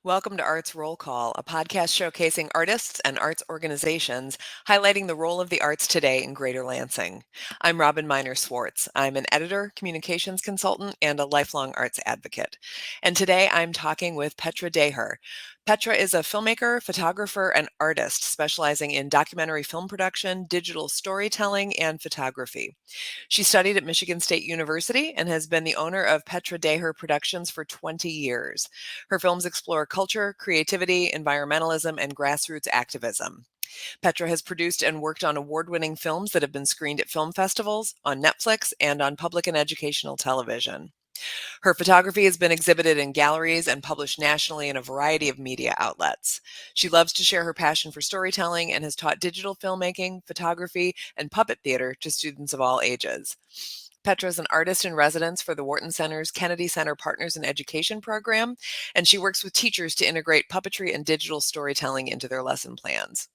Welcome to Arts Roll Call, a podcast showcasing artists and arts organizations, highlighting the role of the arts today in Greater Lansing. I'm Robin Miner-Swartz. I'm an editor, communications consultant, and a lifelong arts advocate. And today I'm talking with Petra Daher. Petra is a filmmaker, photographer, and artist specializing in documentary film production, digital storytelling, and photography. She studied at Michigan State University and has been the owner of Petra Daher Productions for 20 years. Her films explore culture, creativity, environmentalism, and grassroots activism. Petra has produced and worked on award-winning films that have been screened at film festivals, on Netflix, and on public and educational television. Her photography has been exhibited in galleries and published nationally in a variety of media outlets. She loves to share her passion for storytelling and has taught digital filmmaking, photography, and puppet theater to students of all ages. Petra is an artist in residence for the Wharton Center's Kennedy Center Partners in Education program, and she works with teachers to integrate puppetry and digital storytelling into their lesson plans.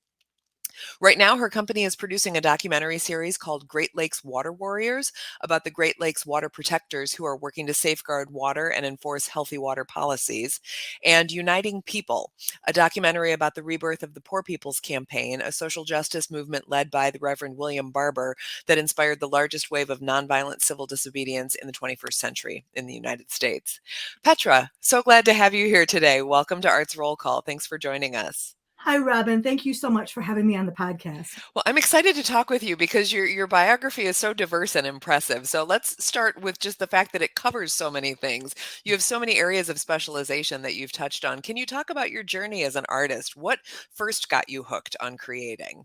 Right now, her company is producing a documentary series called Great Lakes Water Warriors about the Great Lakes water protectors who are working to safeguard water and enforce healthy water policies, and Uniting People, a documentary about the rebirth of the Poor People's Campaign, a social justice movement led by the Reverend William Barber that inspired the largest wave of nonviolent civil disobedience in the 21st century in the United States. Petra, so glad to have you here today. Welcome to Arts Roll Call. Thanks for joining us. Hi, Robin. Thank you so much for having me on the podcast. Well, I'm excited to talk with you because your biography is so diverse and impressive. So let's start with just the fact that it covers so many things. You have so many areas of specialization that you've touched on. Can you talk about your journey as an artist? What first got you hooked on creating?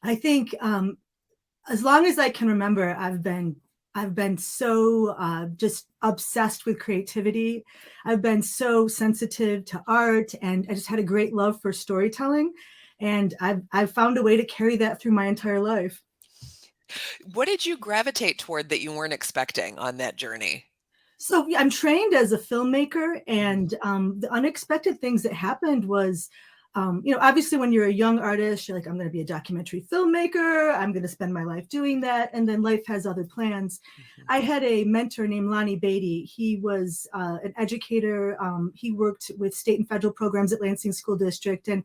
I think as long as I can remember, I've been so just obsessed with creativity. I've been so sensitive to art, and I just had a great love for storytelling. And I've found a way to carry that through my entire life. What did you gravitate toward that you weren't expecting on that journey? So yeah, I'm trained as a filmmaker, and the unexpected things that happened was, obviously when you're a young artist, you're like, I'm going to be a documentary filmmaker. I'm going to spend my life doing that. And then life has other plans. I had a mentor named Lonnie Beatty. He was an educator. He worked with state and federal programs at Lansing School District. And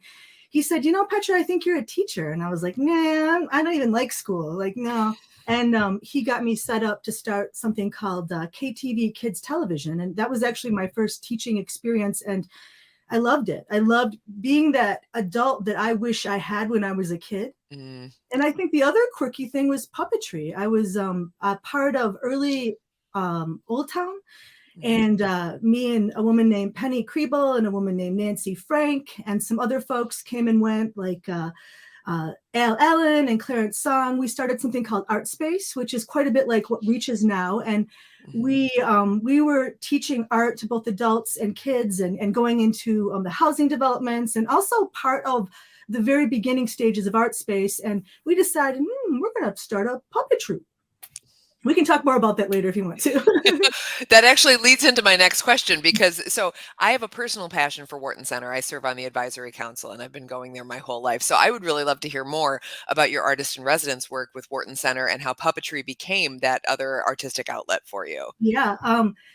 he said, Petra, I think you're a teacher. And I was like, nah, I don't even like school. Like, no. And he got me set up to start something called KTV Kids Television. And that was actually my first teaching experience. And I loved it. I loved being that adult that I wish I had when I was a kid. And I think the other quirky thing was puppetry. I was a part of early Old Town. And me and a woman named Penny Kriebel and a woman named Nancy Frank and some other folks came and went, like Al Allen and Clarence Song. We started something called Art Space, which is quite a bit like what Reach is now. And we were teaching art to both adults and kids, and going into the housing developments, and also part of the very beginning stages of Art Space. And we decided, we're going to start a puppet troupe. We can talk more about that later if you want to. That actually leads into my next question, because so I have a personal passion for Wharton Center. I serve on the advisory council and I've been going there my whole life. So I would really love to hear more about your artist in residence work with Wharton Center and how puppetry became that other artistic outlet for you. Yeah.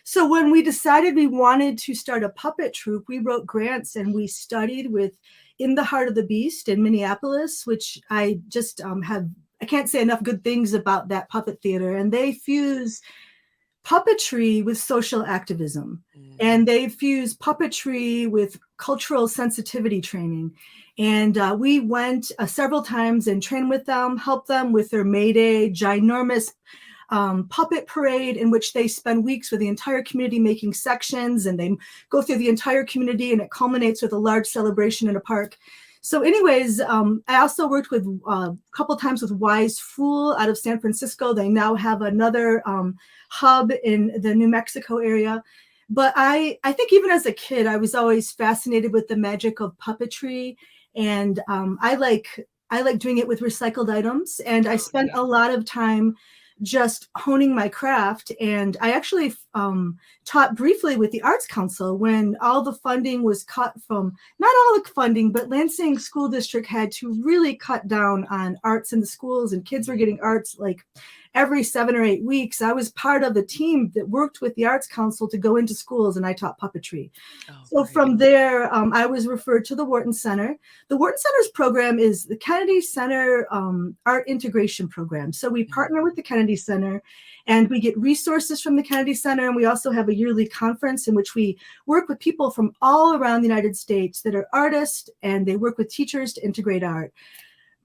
So when we decided we wanted to start a puppet troupe, we wrote grants and we studied with In the Heart of the Beast in Minneapolis, which I just I can't say enough good things about that puppet theater. And they fuse puppetry with social activism, and they fuse puppetry with cultural sensitivity training. And we went several times and trained with them, helped them with their May Day ginormous puppet parade, in which they spend weeks with the entire community making sections, and they go through the entire community, and it culminates with a large celebration in a park. So anyways, I also worked with a couple times with Wise Fool out of San Francisco. They now have another hub in the New Mexico area. But I think even as a kid, I was always fascinated with the magic of puppetry. And I like doing it with recycled items. And I spent a lot of time just honing my craft. And I actually taught briefly with the Arts Council when all the funding was cut from, not all the funding, but Lansing School District had to really cut down on arts in the schools, and kids were getting arts like every 7 or 8 weeks, I was part of the team that worked with the Arts Council to go into schools, and I taught puppetry. Oh, So great. from there, I was referred to the Wharton Center. The Wharton Center's program is the Kennedy Center Art Integration Program. So we partner with the Kennedy Center, and we get resources from the Kennedy Center, and we also have a yearly conference in which we work with people from all around the United States that are artists, and they work with teachers to integrate art.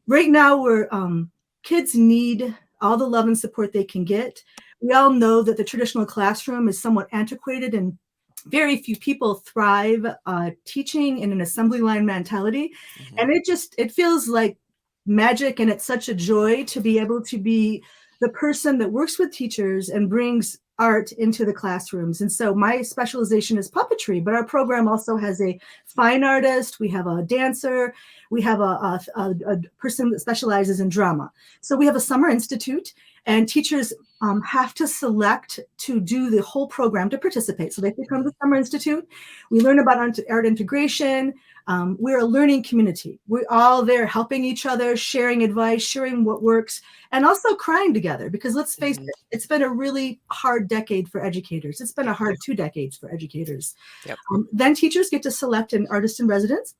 Right now, kids need all the love and support they can get. We all know that the traditional classroom is somewhat antiquated, and very few people thrive teaching in an assembly line mentality. And it feels like magic, and it's such a joy to be able to be the person that works with teachers and brings art into the classrooms. And so my specialization is puppetry, but our program also has a fine artist, we have a dancer, we have a person that specializes in drama. So we have a summer institute, and teachers have to select to do the whole program to participate. So they come to the Summer Institute. We learn about art integration. We're a learning community. We're all there helping each other, sharing advice, sharing what works, and also crying together, because let's face it, it's been a really hard decade for educators. It's been a hard 2 decades for educators. Yep. Then teachers get to select an artist in residence,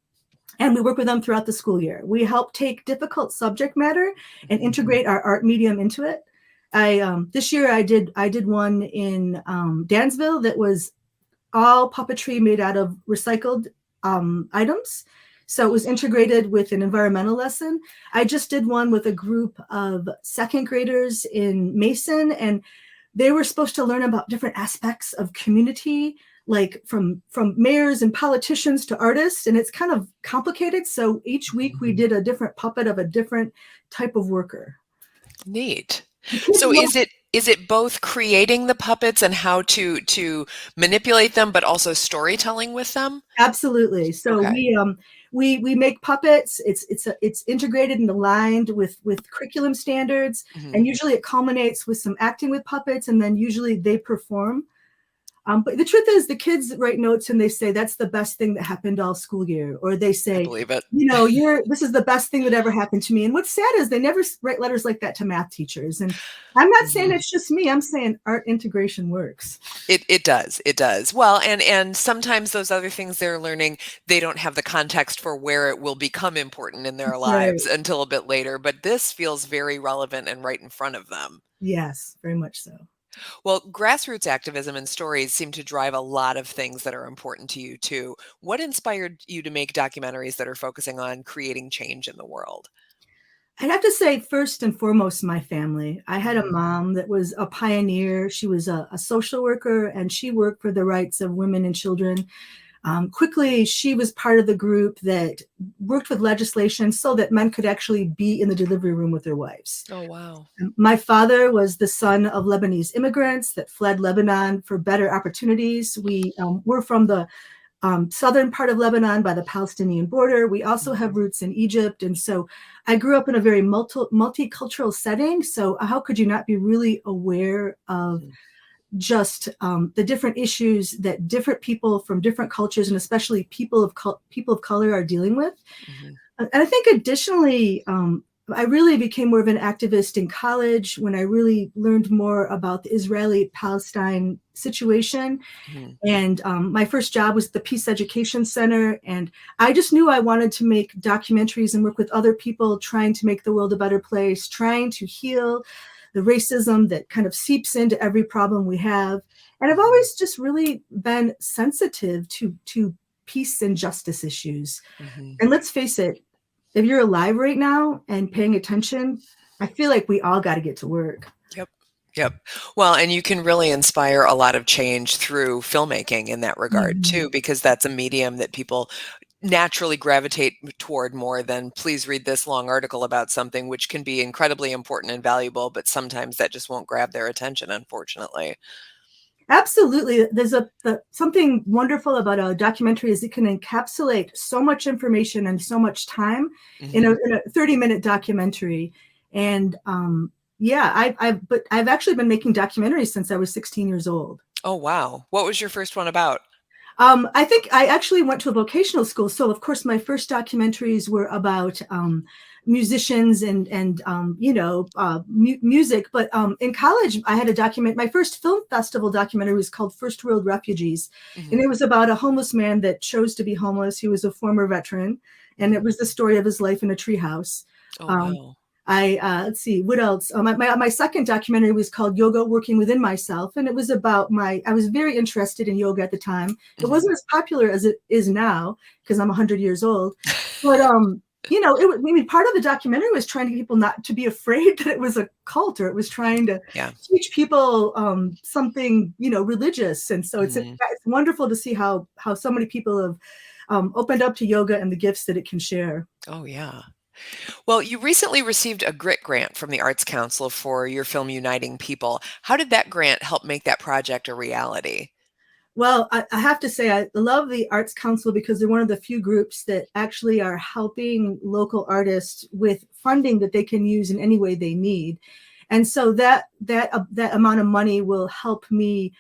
and we work with them throughout the school year. We help take difficult subject matter and integrate our art medium into it. This year I did one in Dansville that was all puppetry made out of recycled items. So it was integrated with an environmental lesson. I just did one with a group of 2nd graders in Mason, and they were supposed to learn about different aspects of community, like from mayors and politicians to artists, and it's kind of complicated. So each week we did a different puppet of a different type of worker. Neat. So is it both creating the puppets and how to manipulate them, but also storytelling with them? Absolutely. So we make puppets. It's integrated and aligned with curriculum standards, and usually it culminates with some acting with puppets, and then usually they perform. But the truth is, the kids write notes and they say, that's the best thing that happened all school year. Or they say, I believe it. You know, this is the best thing that ever happened to me. And what's sad is they never write letters like that to math teachers. And I'm not saying it's just me. I'm saying art integration works. It does. It does. Well, and sometimes those other things they're learning, they don't have the context for where it will become important in their lives until a bit later. But this feels very relevant and right in front of them. Yes, very much so. Well, grassroots activism and stories seem to drive a lot of things that are important to you too. What inspired you to make documentaries that are focusing on creating change in the world? I'd have to say, first and foremost, my family. I had a mom that was a pioneer. She was a social worker, and she worked for the rights of women and children. Quickly, she was part of the group that worked with legislation so that men could actually be in the delivery room with their wives. Oh, wow. My father was the son of Lebanese immigrants that fled Lebanon for better opportunities. We were from the southern part of Lebanon by the Palestinian border. We also have roots in Egypt. And so I grew up in a very multicultural setting. So how could you not be really aware of just the different issues that different people from different cultures, and especially people of color, are dealing with? And I think additionally, I really became more of an activist in college when I really learned more about the Israeli-Palestine situation. And my first job was at the Peace Education Center. And I just knew I wanted to make documentaries and work with other people trying to make the world a better place, trying to heal the racism that kind of seeps into every problem we have. And I've always just really been sensitive to peace and justice issues. And let's face it, if you're alive right now and paying attention, I feel like we all got to get to work. Yep. Well, and you can really inspire a lot of change through filmmaking in that regard too, because that's a medium that people naturally gravitate toward more than please read this long article about something, which can be incredibly important and valuable, but sometimes that just won't grab their attention, unfortunately. Absolutely. There's something wonderful about a documentary is it can encapsulate so much information and so much time in a 30-minute documentary. And I've actually been making documentaries since I was 16 years old. Oh, wow. What was your first one about? I think I actually went to a vocational school. So of course my first documentaries were about musicians and music. But in college, I had a document. My first film festival documentary was called First World Refugees, and it was about a homeless man that chose to be homeless. He was a former veteran, and it was the story of his life in a treehouse. Oh, wow. Let's see, what else? My second documentary was called Yoga Working Within Myself. And it was about I was very interested in yoga at the time. It wasn't as popular as it is now because I'm 100 years old. But, part of the documentary was trying to get people not to be afraid that it was a cult, or it was trying to teach people something, religious. And so it's wonderful to see how so many people have opened up to yoga and the gifts that it can share. Oh, yeah. Well, you recently received a GRIT grant from the Arts Council for your film Uniting People. How did that grant help make that project a reality? Well, I have to say, I love the Arts Council because they're one of the few groups that actually are helping local artists with funding that they can use in any way they need. And so that amount of money will help me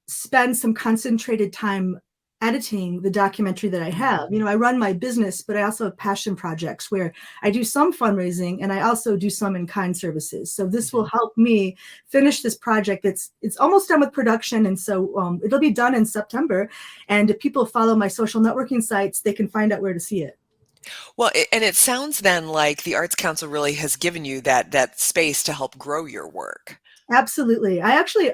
spend some concentrated time editing the documentary that I have. I run my business, but I also have passion projects where I do some fundraising and I also do some in-kind services. So this will help me finish this project. It's almost done with production. And so it'll be done in September. And if people follow my social networking sites, they can find out where to see it. Well, and it sounds then like the Arts Council really has given you that space to help grow your work. Absolutely. I actually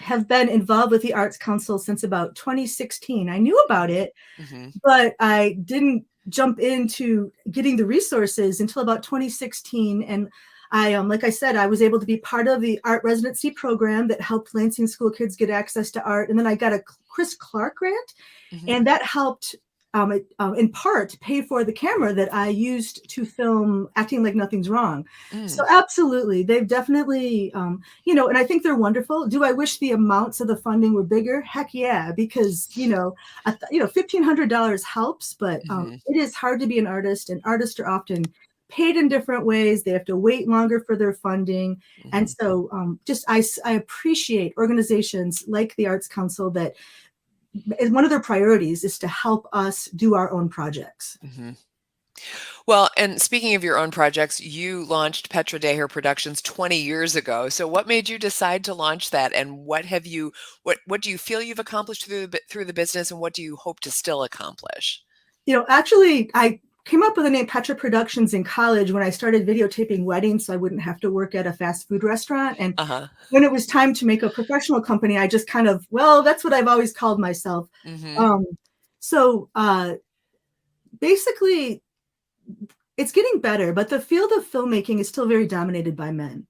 have been involved with the Arts Council since about 2016. I knew about it, but I didn't jump into getting the resources until about 2016. And I, like I said, I was able to be part of the art residency program that helped Lansing school kids get access to art. And then I got a Chris Clark grant, and that helped in part pay for the camera that I used to film Acting Like Nothing's Wrong. So absolutely, they've definitely, and I think they're wonderful. Do I wish the amounts of the funding were bigger? Heck yeah, because, $1,500 helps, but it is hard to be an artist, and artists are often paid in different ways. They have to wait longer for their funding. And so I appreciate organizations like the Arts Council that one of their priorities is to help us do our own projects. Well, and speaking of your own projects, you launched Petra Daher Productions 20 years ago. So what made you decide to launch that, and what do you feel you've accomplished through the business, and what do you hope to still accomplish? Actually, I came up with the name Petra Productions in college when I started videotaping weddings so I wouldn't have to work at a fast food restaurant. And when it was time to make a professional company, I just kind of, that's what I've always called myself. So basically, it's getting better, but the field of filmmaking is still very dominated by men.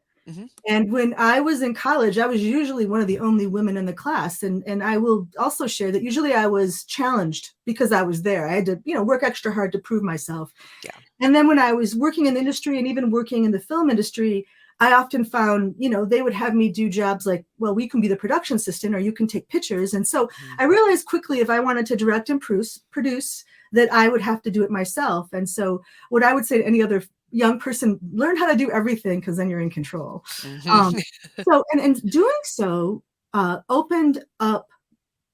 And when I was in college, I was usually one of the only women in the class. And I will also share that usually I was challenged because I was there. I had to, work extra hard to prove myself. And then when I was working in the industry and even working in the film industry, I often found, they would have me do jobs like, well, we can be the production assistant or you can take pictures. And so I realized quickly if I wanted to direct and produce, that I would have to do it myself. And so what I would say to any other young person, learn how to do everything because then you're in control. So doing so opened up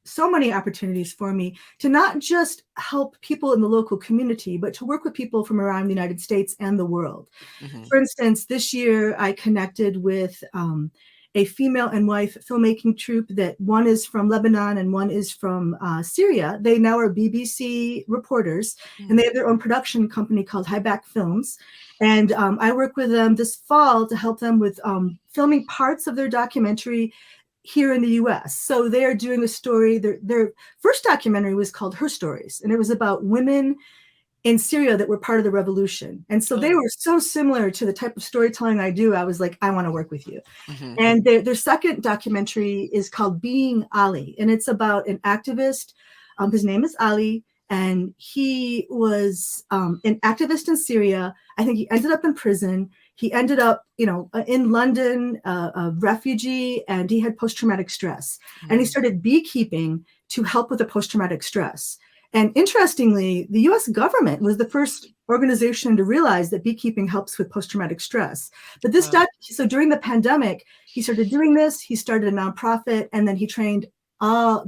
so many opportunities for me to not just help people in the local community, but to work with people from around the United States and the world. For instance, this year I connected with a female and wife filmmaking troupe that one is from Lebanon and one is from Syria. They now are BBC reporters, and they have their own production company called Highback Films. And I work with them this fall to help them with filming parts of their documentary here in the US. So they're doing a story. Their first documentary was called Her Stories, and it was about women in Syria that were part of the revolution. And so they were so similar to the type of storytelling I do. I was like, I want to work with you. And their second documentary is called Being Ali. And it's about an activist. His name is Ali. And he was an activist in Syria. I think he ended up in prison. He ended up, in London, a refugee, and he had post-traumatic stress. And he started beekeeping to help with the post-traumatic stress. And interestingly, the US government was the first organization to realize that beekeeping helps with post-traumatic stress. But so during the pandemic, he started doing this. He started a nonprofit, and then he trained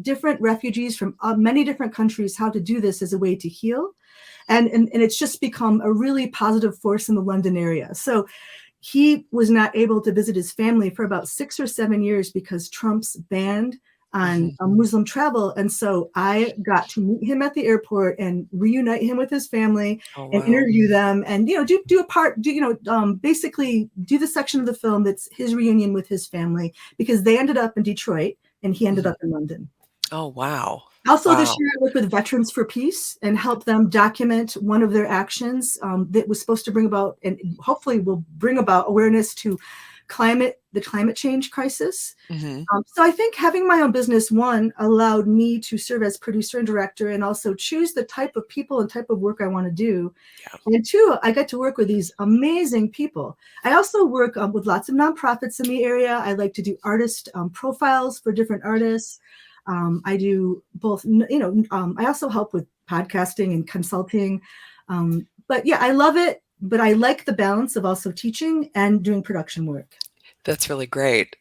different refugees from many different countries how to do this as a way to heal. And it's just become a really positive force in the London area. So he was not able to visit his family for about 6 or 7 years because Trump's banned on Muslim travel. And so I got to meet him at the airport and reunite him with his family Oh, and wow. interview them and, do a part, basically do the section of the film that's his reunion with his family, because they ended up in Detroit and he ended up in London. Oh, wow. Also, this Wow. year I worked with Veterans for Peace and helped them document one of their actions that was supposed to bring about, and hopefully will bring about, awareness to the climate change crisis. So I think having my own business, one, allowed me to serve as producer and director and also choose the type of people and type of work I want to do. Yeah. And two, I get to work with these amazing people. I also work with lots of nonprofits in the area. I like to do artist profiles for different artists. I do both, I also help with podcasting and consulting. But yeah, I love it, but I like the balance of also teaching and doing production work. That's really great.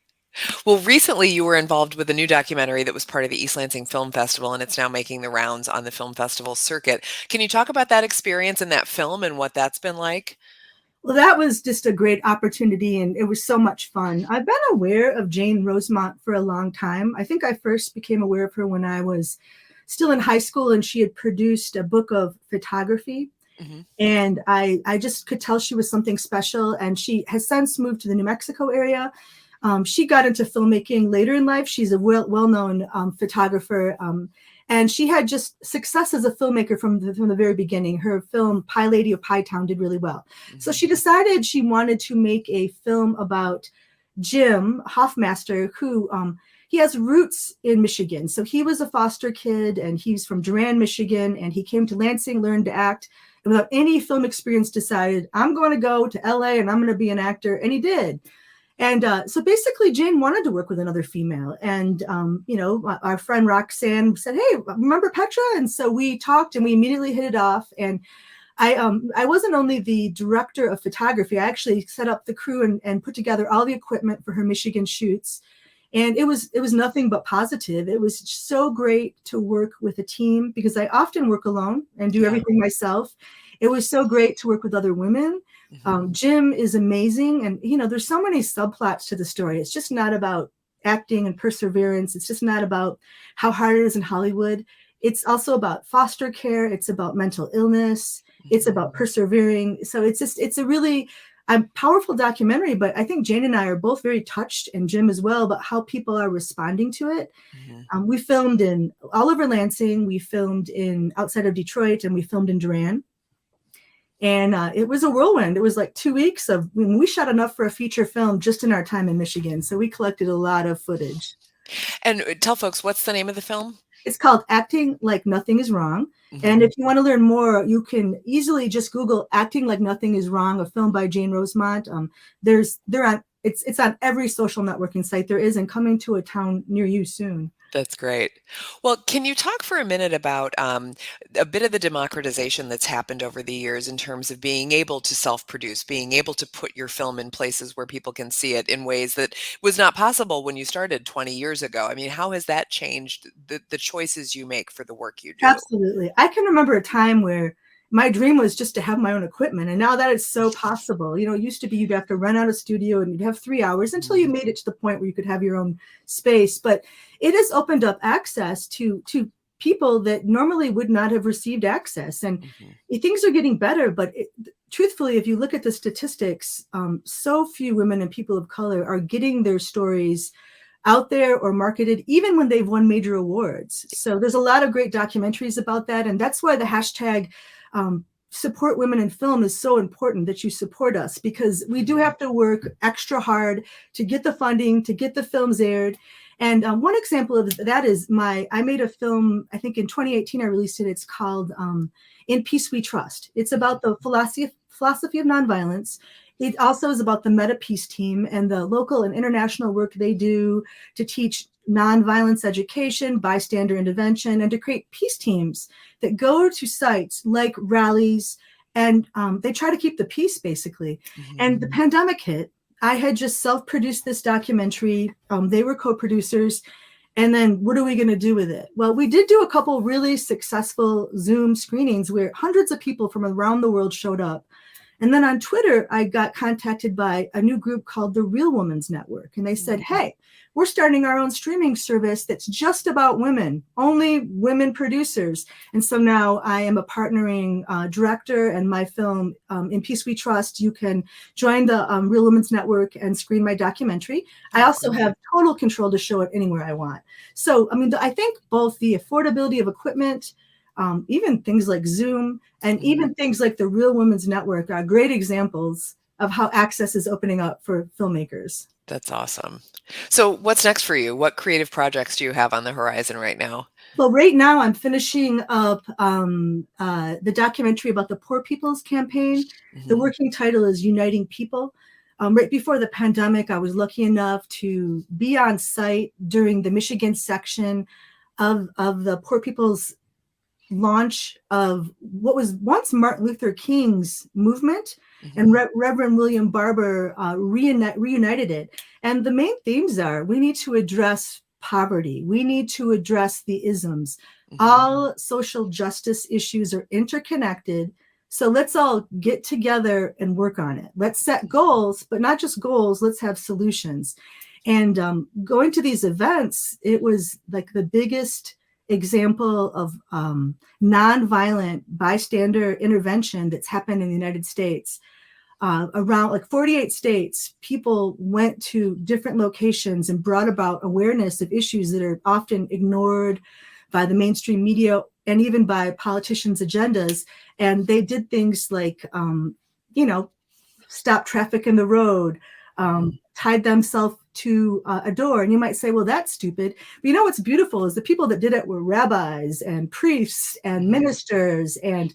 Well, recently you were involved with a new documentary that was part of the East Lansing Film Festival, and it's now making the rounds on the film festival circuit. Can you talk about that experience in that film and what that's been like? Well, that was just a great opportunity, and it was so much fun. I've been aware of Jane Rosemont for a long time. I think I first became aware of her when I was still in high school, and she had produced a book of photography. And I just could tell she was something special, and she has since moved to the New Mexico area. She got into filmmaking later in life. She's a well-known photographer, and she had just success as a filmmaker from the very beginning. Her film Pie Lady of Pie Town did really well. So she decided she wanted to make a film about Jim Hoffmaster, who he has roots in Michigan. So he was a foster kid, and he's from Durand, Michigan, and he came to Lansing, learned to act, and without any film experience decided, I'm going to go to LA and I'm going to be an actor, and he did. And so basically, Jane wanted to work with another female. And, our friend Roxanne said, hey, remember Petra? And so we talked and we immediately hit it off. And I wasn't only the director of photography, I actually set up the crew and put together all the equipment for her Michigan shoots. And it was nothing but positive. It was so great to work with a team, because I often work alone and do everything myself. It was so great to work with other women. Jim is amazing. And, there's so many subplots to the story. It's just not about acting and perseverance. It's just not about how hard it is in Hollywood. It's also about foster care. It's about mental illness. It's about persevering. So it's a really powerful documentary, but I think Jane and I are both very touched, and Jim as well, about how people are responding to it. We filmed in all over Lansing. We filmed in outside of Detroit, and we filmed in Durand. And it was a whirlwind. It was like 2 weeks we shot enough for a feature film just in our time in Michigan. So we collected a lot of footage. And tell folks, what's the name of the film? It's called Acting Like Nothing Is Wrong. And if you want to learn more, you can easily just Google Acting Like Nothing Is Wrong, a film by Jane Rosemont. It's on every social networking site there is, and coming to a town near you soon. That's great. Well, can you talk for a minute about a bit of the democratization that's happened over the years in terms of being able to self-produce, being able to put your film in places where people can see it in ways that was not possible when you started 20 years ago? I mean, how has that changed the choices you make for the work you do? Absolutely. I can remember a time where my dream was just to have my own equipment. And now that it's so possible, it used to be you'd have to rent out a studio and you'd have 3 hours until you made it to the point where you could have your own space. But it has opened up access to people that normally would not have received access. And things are getting better. But truthfully, if you look at the statistics, so few women and people of color are getting their stories out there or marketed, even when they've won major awards. So there's a lot of great documentaries about that. And that's why the hashtag support women in film is so important, that you support us, because we do have to work extra hard to get the funding, to get the films aired. And one example of that is I made a film, I think in 2018, I released it. It's called In Peace We Trust. It's about the philosophy of nonviolence. It also is about the Meta Peace Team and the local and international work they do to teach nonviolence education, bystander intervention, and to create peace teams that go to sites like rallies, and they try to keep the peace, basically. And the pandemic hit. I had just self-produced this documentary. They were co-producers. And then what are we going to do with it? Well, we did do a couple really successful Zoom screenings where hundreds of people from around the world showed up. And then on Twitter, I got contacted by a new group called the Real Women's Network. And they said, hey, we're starting our own streaming service that's just about women, only women producers. And so now I am a partnering director, and my film, In Peace We Trust, you can join the Real Women's Network and screen my documentary. I also have total control to show it anywhere I want. So, I mean, I think both the affordability of equipment, even things like Zoom, and even things like the Real Women's Network are great examples of how access is opening up for filmmakers. That's awesome. So what's next for you? What creative projects do you have on the horizon right now? Well, right now I'm finishing up the documentary about the Poor People's Campaign. The working title is Uniting People. Right before the pandemic, I was lucky enough to be on site during the Michigan section of the Poor People's launch of what was once Martin Luther King's movement, and Reverend William Barber reunited it. And the main themes are, we need to address poverty. We need to address the isms. All social justice issues are interconnected. So let's all get together and work on it. Let's set goals, but not just goals, let's have solutions. And going to these events, it was like the biggest example of nonviolent bystander intervention that's happened in the United States. Around like 48 states, people went to different locations and brought about awareness of issues that are often ignored by the mainstream media and even by politicians' agendas. And they did things like, stop traffic in the road, tied themselves to a door. And you might say, well, that's stupid. But you know what's beautiful is the people that did it were rabbis and priests and ministers and,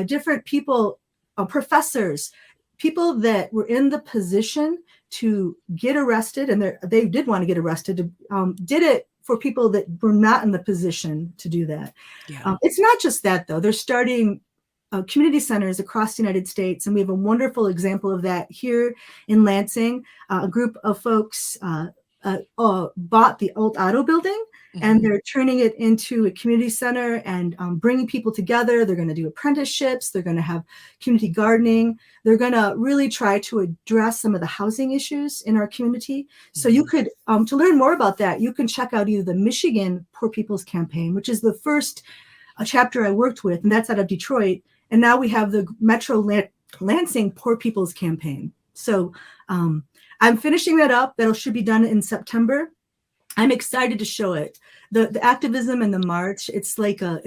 different people, professors, people that were in the position to get arrested, and they did want to get arrested, did it for people that were not in the position to do that. Yeah. It's not just that, though. They're starting community centers across the United States, and we have a wonderful example of that here in Lansing. A group of folks bought the old auto building, and they're turning it into a community center and bringing people together. They're going to do apprenticeships. They're going to have community gardening. They're going to really try to address some of the housing issues in our community. So you could, to learn more about that, you can check out either the Michigan Poor People's Campaign, which is the first chapter I worked with, and that's out of Detroit. And now we have the Metro Lansing Poor People's Campaign. So I'm finishing that up. That should be done in September. I'm excited to show it. The activism and the march, it's like a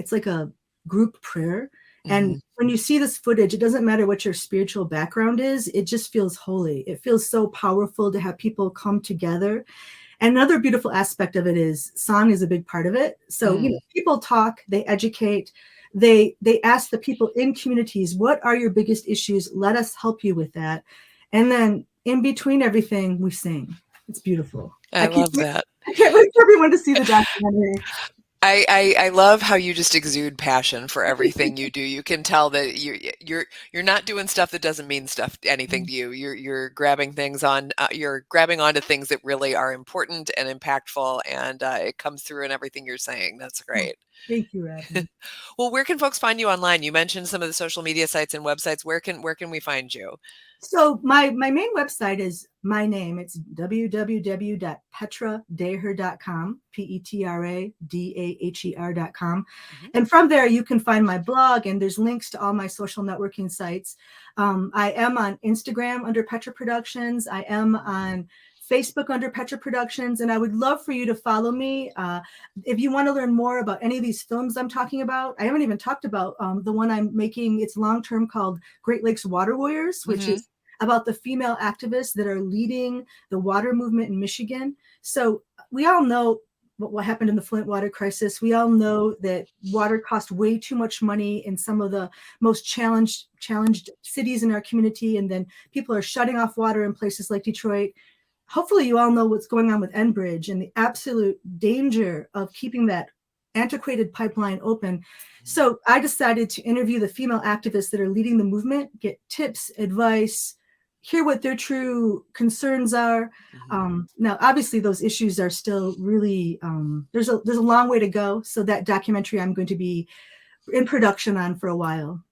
group prayer. And when you see this footage, it doesn't matter what your spiritual background is. It just feels holy. It feels so powerful to have people come together. And another beautiful aspect of it is song is a big part of it. So people talk, they educate, they ask the people in communities, what are your biggest issues? Let us help you with that. And then in between everything, we sing. It's beautiful. I love that. I can't wait for everyone to see the documentary. I love how you just exude passion for everything you do. You can tell that you're not doing stuff that doesn't mean anything to you. You're grabbing things on. You're grabbing onto things that really are important and impactful, and it comes through in everything you're saying. That's great. Thank you, Robin. Well, where can folks find you online? You mentioned some of the social media sites and websites. Where can we find you? So my main website is my name. It's www.petradaher.com, PetraDaher.com. And from there, you can find my blog, and there's links to all my social networking sites. I am on Instagram under Petra Productions. I am on Facebook under Petra Productions, and I would love for you to follow me. If you want to learn more about any of these films I'm talking about, I haven't even talked about the one I'm making. It's long-term called Great Lakes Water Warriors, which is about the female activists that are leading the water movement in Michigan. So we all know what happened in the Flint water crisis. We all know that water cost way too much money in some of the most challenged cities in our community, and then people are shutting off water in places like Detroit. Hopefully you all know what's going on with Enbridge and the absolute danger of keeping that antiquated pipeline open. So I decided to interview the female activists that are leading the movement, get tips, advice, hear what their true concerns are. Mhm. Now, obviously, those issues are still really there's a long way to go. So that documentary I'm going to be in production on for a while.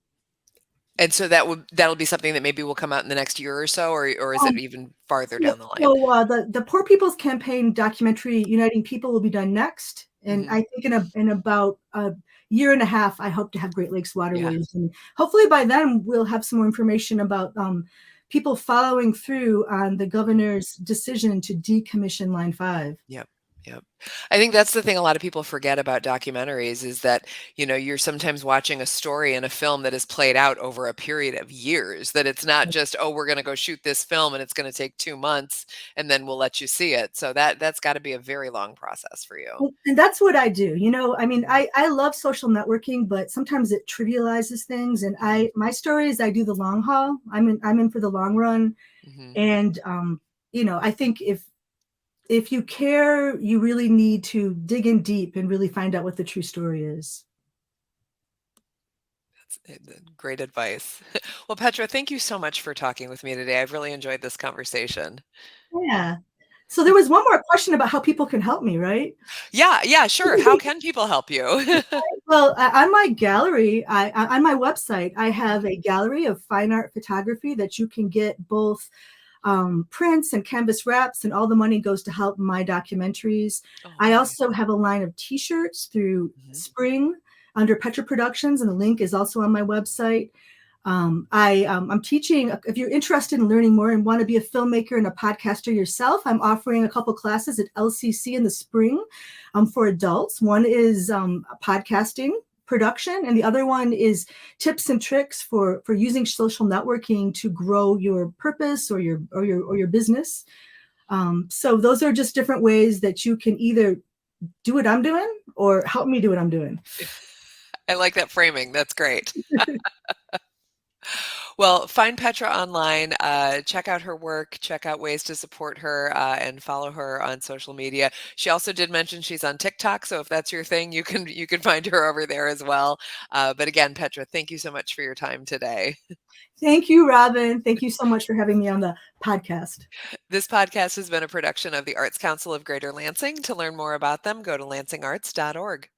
And so that'll be something that maybe will come out in the next year or so, or is it Um, even farther so down the line? the Poor People's Campaign documentary, Uniting People, will be done next, and Mhm. I think in about a year and a half, I hope to have Great Lakes Yeah. Waterways, and hopefully by then we'll have some more information about people following through on the governor's decision to decommission Line 5. Yep. Yep. I think that's the thing a lot of people forget about documentaries is that, you're sometimes watching a story in a film that is played out over a period of years, that it's not just, oh, we're going to go shoot this film and it's going to take 2 months and then we'll let you see it. So that's got to be a very long process for you. And that's what I do. I mean, Mhm. I love social networking, but sometimes it trivializes things. And Mhm. my story is I do the long haul. I'm in for the long run. Mhm. And I think if you care, you really need to dig in deep and really find out what the true story is. Great advice. Well, Petra, thank you so much for talking with me today. I've really enjoyed this conversation. Yeah. So there was one more question about how people can help me, right? Yeah, yeah, sure. How can people help you? Well, on my gallery, on my website, I have Mhm. a gallery of fine art photography that you can get both prints and canvas wraps, and all the money goes to help my documentaries. Oh, I nice. also have a line of T-shirts through Mhm. Spring under Petra Productions, and the link is also on my website. I'm teaching. If you're interested in learning more and want to be a filmmaker and a podcaster yourself, I'm offering a couple classes at LCC in the spring for adults. One is podcasting production, and the other one is tips and tricks for using social networking to grow your purpose or your business. So those are just different ways that you can either do what I'm doing or help me do what I'm doing. I like that framing. That's great. Well, find Petra online, check out her work, check out ways to support her, and follow her on social media. She also did mention she's on TikTok, so if that's your thing, you can find her over there as well. But again, Petra, thank you so much for your time today. Thank you, Robin. Thank you so much for having me on the podcast. This podcast has been a production of the Arts Council of Greater Lansing. To learn more about them, go to lansingarts.org.